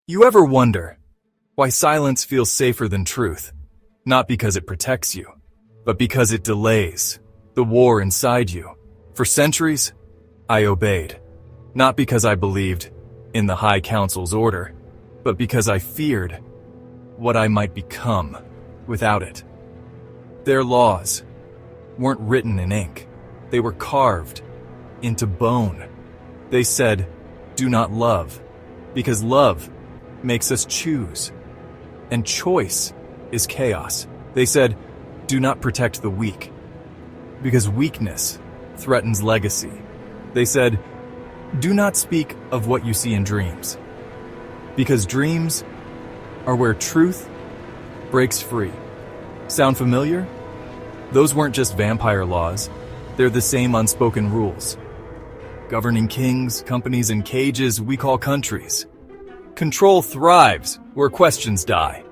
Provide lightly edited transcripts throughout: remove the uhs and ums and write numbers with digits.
You ever wonder why silence feels safer than truth? Not because it protects you, but because it delays the war inside you. For centuries, I obeyed, not because I believed in the High Council's order, but because I feared what I might become without it. Their laws weren't written in ink. They were carved into bone. They said, "Do not love," because love makes us choose, and choice is chaos. They said, "Do not protect the weak," because weakness threatens legacy. They said, "Do not speak of what you see in dreams," because dreams are where truth breaks free. Sound familiar? Those weren't just vampire laws. They're the same unspoken rules, governing kings, companies, and cages we call countries. Control thrives where questions die.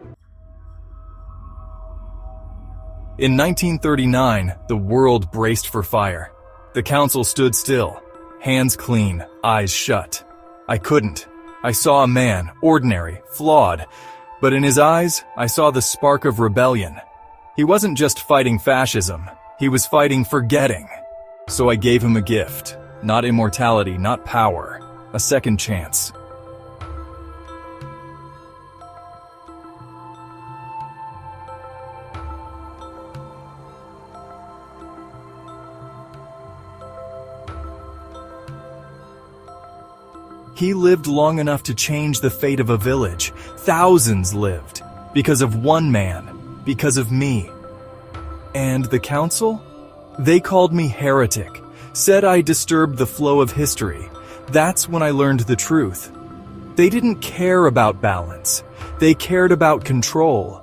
In 1939, the world braced for fire. The council stood still, hands clean, eyes shut. I couldn't. I saw a man, ordinary, flawed, but in his eyes, I saw the spark of rebellion. He wasn't just fighting fascism, he was fighting forgetting. So I gave him a gift, not immortality, not power, a second chance. He lived long enough to change the fate of a village. Thousands lived because of one man, because of me. And the council? They called me heretic, said I disturbed the flow of history. That's when I learned the truth. They didn't care about balance. They cared about control.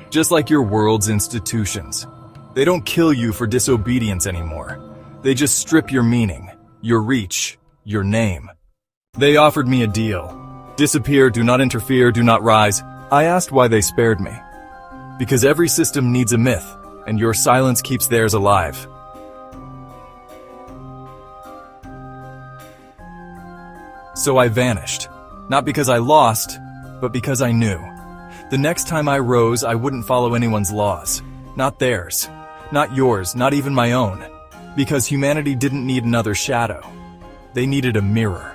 Just like your world's institutions. They don't kill you for disobedience anymore. They just strip your meaning, your reach, your name. They offered me a deal. Disappear, do not interfere, do not rise. I asked why they spared me. Because every system needs a myth, and your silence keeps theirs alive. So I vanished. Not because I lost, but because I knew. The next time I rose, I wouldn't follow anyone's laws. Not theirs. Not yours, not even my own. Because humanity didn't need another shadow. They needed a mirror.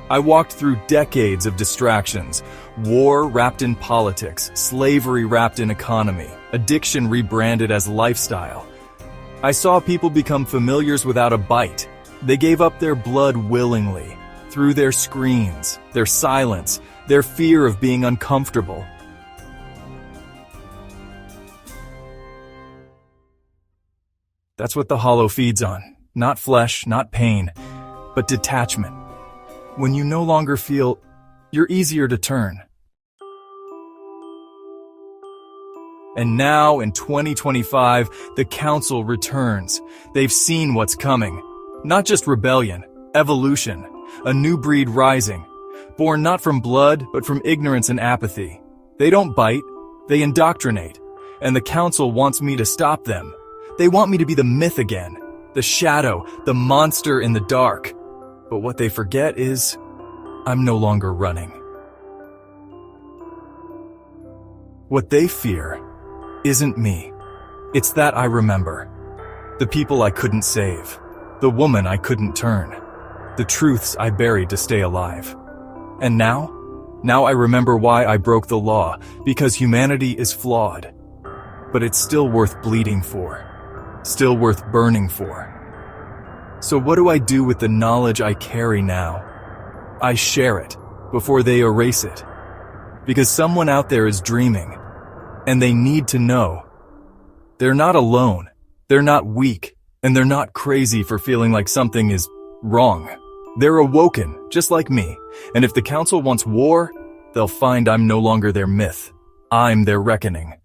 I walked through decades of distractions, war wrapped in politics, slavery wrapped in economy, addiction rebranded as lifestyle. I saw people become familiars without a bite. They gave up their blood willingly, through their screens, their silence, their fear of being uncomfortable. That's what the hollow feeds on. Not flesh, not pain, but detachment. When you no longer feel, you're easier to turn. And now, in 2025, the council returns. They've seen what's coming. Not just rebellion, evolution, a new breed rising, born not from blood, but from ignorance and apathy. They don't bite, they indoctrinate, and the council wants me to stop them. They want me to be the myth again, the shadow, the monster in the dark. But what they forget is, I'm no longer running. What they fear isn't me. It's that I remember. The people I couldn't save. The woman I couldn't turn. The truths I buried to stay alive. And now I remember why I broke the law, because humanity is flawed. But it's still worth bleeding for. Still worth burning for. So what do I do with the knowledge I carry now? I share it before they erase it. Because someone out there is dreaming, and they need to know. They're not alone, they're not weak, and they're not crazy for feeling like something is wrong. They're awoken, just like me, and if the council wants war, they'll find I'm no longer their myth. I'm their reckoning.